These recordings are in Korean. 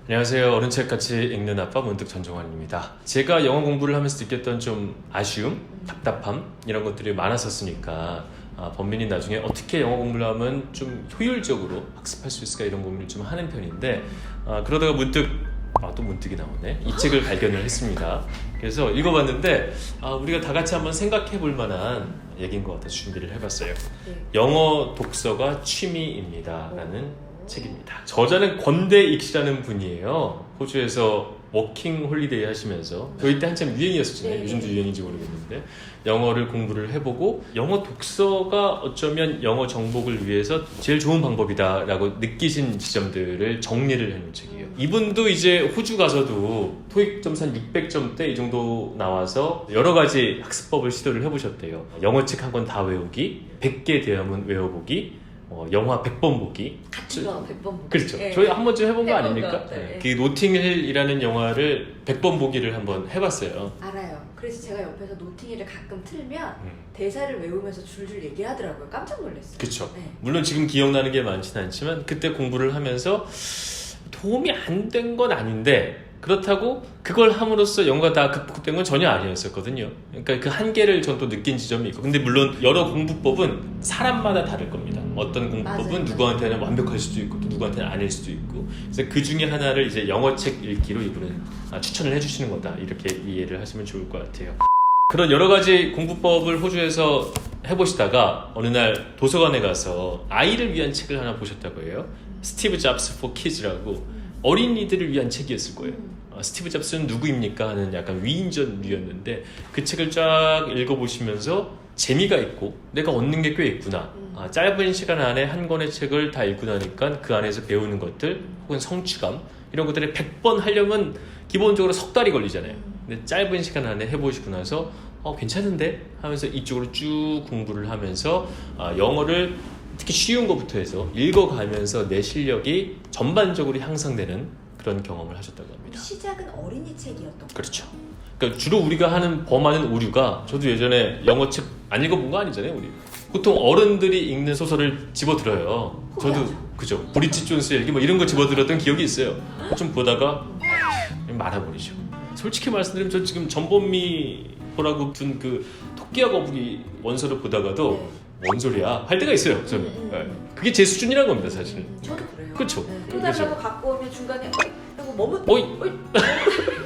안녕하세요. 어른 책 같이 읽는 아빠 문득 전종환입니다. 제가 영어 공부를 하면서 느꼈던 좀 아쉬움, 답답함 이런 것들이 많았었으니까 범민이 나중에 어떻게 영어 공부를 하면 좀 효율적으로 학습할 수 있을까 이런 고민을 좀 하는 편인데 그러다가 문득 또 문득이 나오네. 이 책을 발견을 했습니다. 그래서 읽어봤는데 우리가 다 같이 한번 생각해 볼 만한 얘기인 것 같아서 준비를 해봤어요. 영어 독서가 취미입니다 라는 책입니다. 저자는 권대익 씨라는 분이에요. 호주에서 워킹 홀리데이 하시면서 저희 때 한참 유행이었었잖아요. 요즘도 유행인지 모르겠는데 영어를 공부를 해보고 영어 독서가 어쩌면 영어 정복을 위해서 제일 좋은 방법이다라고 느끼신 지점들을 정리를 해놓은 책이에요. 이분도 이제 호주 가서도 토익 점수 한 600점대 이 정도 나와서 여러 가지 학습법을 시도를 해보셨대요. 영어 책 한 권 다 외우기, 100개 대화문 외워보기, 영화 100번 보기. 같은 영화 100번 보기. 그렇죠. 네. 저희 한 번쯤 해본 거 아닙니까? 네. 그 노팅힐이라는 영화를 100번 보기를 한번 해봤어요. 알아요. 그래서 제가 옆에서 노팅힐을 가끔 틀면 대사를 외우면서 줄줄 얘기하더라고요. 깜짝 놀랐어요. 그렇죠. 네. 물론 지금 기억나는 게 많지는 않지만 그때 공부를 하면서 도움이 안 된 건 아닌데 그렇다고 그걸 함으로써 영어가 다 극복된 건 전혀 아니었었거든요. 그러니까 그 한계를 전 또 느낀 지점이 있고 근데 물론 여러 공부법은 사람마다 다를 겁니다. 어떤 공부법은 맞아요. 누구한테는 완벽할 수도 있고 또 누구한테는 아닐 수도 있고 그래서 그 중에 하나를 이제 영어책 읽기로 이분은 추천을 해주시는 거다 이렇게 이해를 하시면 좋을 것 같아요. 그런 여러 가지 공부법을 호주에서 해보시다가 어느 날 도서관에 가서 아이를 위한 책을 하나 보셨다고 해요. 스티브 잡스 for Kids라고 어린이들을 위한 책이었을 거예요. 스티브 잡스는 누구입니까? 하는 약간 위인전류였는데 그 책을 쫙 읽어보시면서 재미가 있고 내가 얻는 게 꽤 있구나. 짧은 시간 안에 한 권의 책을 다 읽고 나니까 그 안에서 배우는 것들 혹은 성취감 이런 것들을 100번 하려면 기본적으로 석 달이 걸리잖아요. 근데 짧은 시간 안에 해보시고 나서 괜찮은데? 하면서 이쪽으로 쭉 공부를 하면서 영어를 특히 쉬운 것부터 해서 읽어가면서 내 실력이 전반적으로 향상되는 그런 경험을 하셨다고 합니다. 시작은 어린이 책이었던 거예요. 그렇죠. 그러니까 주로 우리가 하는 범하는 오류가 저도 예전에 영어 책 안 읽어본 거 아니잖아요. 우리 보통 어른들이 읽는 소설을 집어들어요. 저도 그죠. 브리짓 존스의 일기 뭐 이런 거 집어들었던 기억이 있어요. 좀 보다가 말아버리죠. 솔직히 말씀드리면 저 지금 전범미호라고 둔 그 토끼와 거북이 원서를 보다가도 뭔 소리야 할 때가 있어요. 저는 그게 제 수준이란 겁니다, 사실. 저도 그래요. 그렇죠. 또 달라고 갖고 오면 중간에 하고 머뭇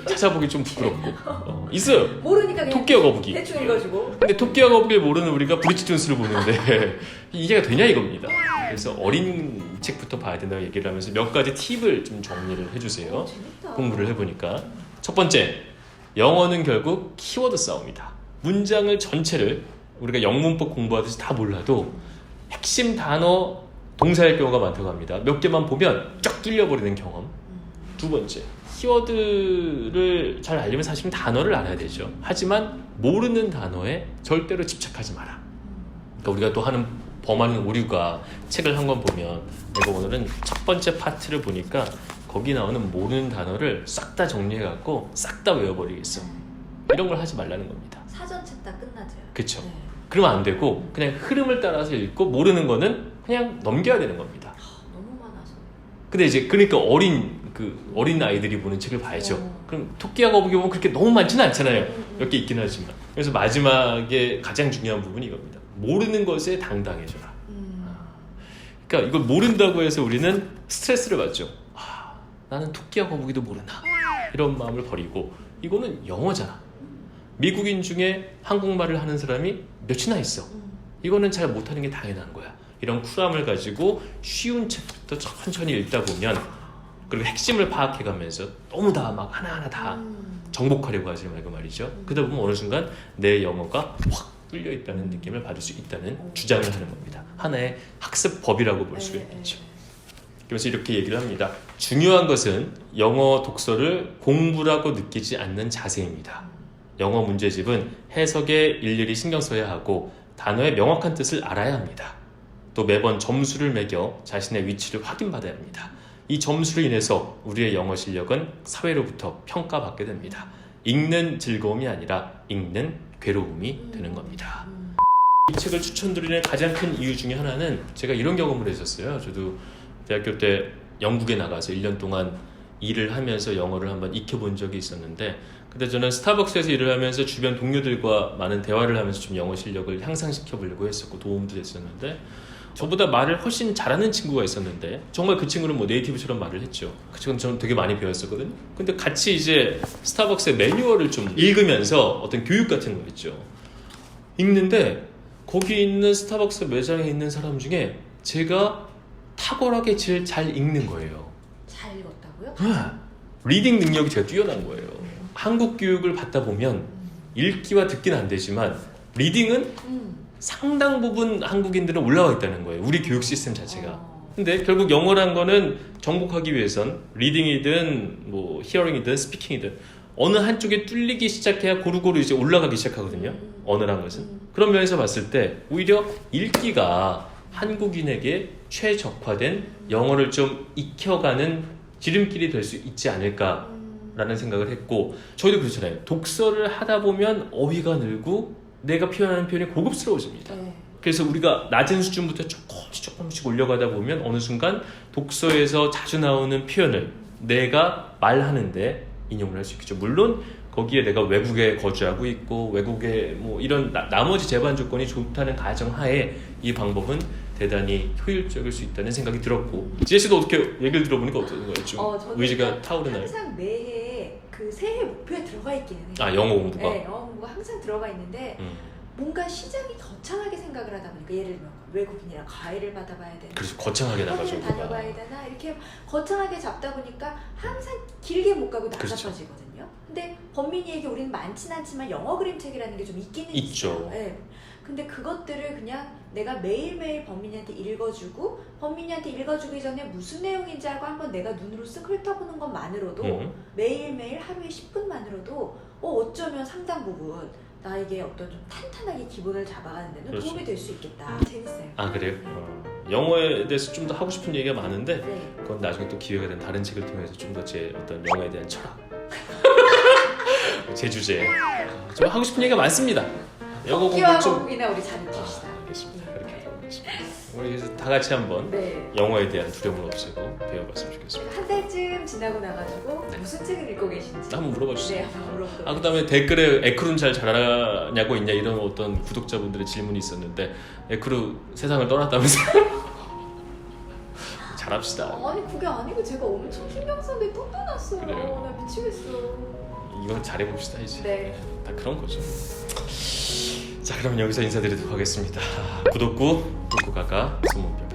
찾아보기 좀 부끄럽고 있어요. 모르니까 그냥 토끼와 거북이. 대충 읽어주고. 근데 토끼와 거북이를 모르는 우리가 브리짓 존스를 보는데 이해가 되냐 이겁니다. 그래서 어린 책부터 봐야 된다고 얘기를 하면서 몇 가지 팁을 좀 정리를 해주세요. 재밌다. 공부를 해보니까 첫 번째, 영어는 결국 키워드 싸움이다. 문장을 전체를 우리가 영문법 공부하듯이 다 몰라도 핵심 단어 동사일 경우가 많다고 합니다. 몇 개만 보면 쫙 뚫려버리는 경험. 두 번째, 키워드를 잘 알려면 사실은 단어를 알아야 되죠. 하지만 모르는 단어에 절대로 집착하지 마라. 그러니까 우리가 또 하는 범하는 오류가 책을 한 권 보면 내가 오늘은 첫 번째 파트를 보니까 거기 나오는 모르는 단어를 싹 다 정리해갖고 싹 다 외워버리겠어. 이런 걸 하지 말라는 겁니다. 사전 찾다 끝나죠. 그쵸. 네. 그러면 안 되고 그냥 흐름을 따라서 읽고 모르는 거는 그냥 넘겨야 되는 겁니다. 너무 많아서. 근데 이제 그러니까 어린 아이들이 보는 책을 봐야죠. 그럼 토끼와 거북이 보면 그렇게 너무 많지는 않잖아요. 몇 개 있긴 하지만. 그래서 마지막에 가장 중요한 부분이 이겁니다. 모르는 것에 당당해져라. 그러니까 이걸 모른다고 해서 우리는 스트레스를 받죠. 나는 토끼와 거북이도 모르나 이런 마음을 버리고 이거는 영어잖아. 미국인 중에 한국말을 하는 사람이 몇이나 있어. 이거는 잘 못하는 게 당연한 거야. 이런 쿨함을 가지고 쉬운 책부터 천천히 읽다 보면 그리고 핵심을 파악해가면서 너무 다 막 하나하나 다 정복하려고 하지 말고 말이죠. 그러다 보면 어느 순간 내 영어가 확 뚫려 있다는 느낌을 받을 수 있다는 주장을 하는 겁니다. 하나의 학습법이라고 볼 수가 있겠죠. 그래서 이렇게 얘기를 합니다. 중요한 것은 영어 독서를 공부라고 느끼지 않는 자세입니다. 영어 문제집은 해석에 일일이 신경 써야 하고 단어의 명확한 뜻을 알아야 합니다. 또 매번 점수를 매겨 자신의 위치를 확인받아야 합니다. 이 점수로 인해서 우리의 영어 실력은 사회로부터 평가받게 됩니다. 읽는 즐거움이 아니라 읽는 괴로움이 되는 겁니다. 이 책을 추천드리는 가장 큰 이유 중에 하나는 제가 이런 경험을 했었어요. 저도 대학교 때 영국에 나가서 1년 동안 일을 하면서 영어를 한번 익혀본 적이 있었는데, 근데 저는 스타벅스에서 일을 하면서 주변 동료들과 많은 대화를 하면서 좀 영어 실력을 향상시켜 보려고 했었고 도움도 됐었는데, 저보다 말을 훨씬 잘하는 친구가 있었는데 정말 그 친구는 뭐 네이티브처럼 말을 했죠. 그 친구는 저는 되게 많이 배웠었거든요. 근데 같이 이제 스타벅스의 매뉴얼을 좀 읽으면서 어떤 교육 같은 거 있죠. 읽는데 거기 있는 스타벅스 매장에 있는 사람 중에 제가 탁월하게 제일 잘 읽는 거예요. 잘 읽었다고요? 리딩 능력이 제가 뛰어난 거예요. 한국 교육을 받다 보면 읽기와 듣기는 안 되지만 리딩은 상당 부분 한국인들은 올라와 있다는 거예요. 우리 교육 시스템 자체가. 근데 결국 영어란 거는 정복하기 위해선 리딩이든 뭐 히어링이든 스피킹이든 어느 한쪽에 뚫리기 시작해야 고루고루 이제 올라가기 시작하거든요. 언어란 것은. 그런 면에서 봤을 때 오히려 읽기가 한국인에게 최적화된 영어를 좀 익혀가는 지름길이 될 수 있지 않을까라는 생각을 했고, 저희도 그렇잖아요. 독서를 하다 보면 어휘가 늘고 내가 표현하는 표현이 고급스러워집니다. 그래서 우리가 낮은 수준부터 조금씩 올려가다 보면 어느 순간 독서에서 자주 나오는 표현을 내가 말하는데 인용을 할 수 있겠죠. 물론 거기에 내가 외국에 거주하고 있고 외국에 뭐 이런 나머지 제반 조건이 좋다는 가정하에 이 방법은 대단히 효율적일 수 있다는 생각이 들었고, 지혜 씨도 어떻게 얘기를 들어보니까 어떤 거예요? 좀 의지가 타오르나요? 항상 매해 그 새해 목표에 들어가 있기는 해요. 아, 영어 공부가? 네, 영어 공부가 항상 들어가 있는데 뭔가 시장이 거창하게 생각을 하다 보니까, 예를 들면 외국인이랑 과외를 받아봐야 되나, 그래서 거창하게 나가죠. 다녀봐야 되나, 이렇게 거창하게 잡다 보니까 항상 길게 못 가고 낮아져지거든요. 그렇죠. 근데 범민이에게 우리는 많진 않지만 영어 그림책이라는 게 좀 있기는 있죠. 있어요. 네. 근데 그것들을 그냥 내가 매일매일 범민이한테 읽어주고, 범민이한테 읽어주기 전에 무슨 내용인지 알고 한번 내가 눈으로 쓱 훑어보는 것만으로도 매일매일 하루에 10분만으로도 어쩌면 상당 부분 나에게 어떤 좀 탄탄하게 기본을 잡아가는 데는 그렇죠. 도움이 될 수 있겠다. 재밌어요. 아, 그래요? 영어에 대해서 좀 더 하고 싶은 얘기가 많은데 네. 그건 나중에 또 기회가 된 다른 책을 통해서 좀 더 제 어떤 영어에 대한 철학 제 주제 좀 하고 싶은 얘기가 많습니다. 영어 토끼와 공부 좀 거북이나 우리 잘 익힙시다. 알겠습니다. 그렇게 해보겠습니다. 우리 그래서 다 같이 한번 네. 영어에 대한 두려움을 없애고 배워봤으면 좋겠습니다. 한 달쯤 지나고 나가지고 네. 무슨 책을 읽고 계신지 한번 물어봐 주세요. 네, 한번 물어보도록. 아, 그다음에 댓글에 에크루는 잘 자라냐고 있냐 이런 어떤 구독자분들의 질문이 있었는데 에크루 세상을 떠났다면서요? 잘합시다. 아니 그게 아니고 제가 엄청 신경 썼는데 또 떠났어요. 그래요? 나 미치겠어. 이건 잘해봅시다 이제. 네. 다 그런 거죠. 자, 그럼 여기서 인사드리도록 하겠습니다. 구독구, 꿀꿀가가, 소문병.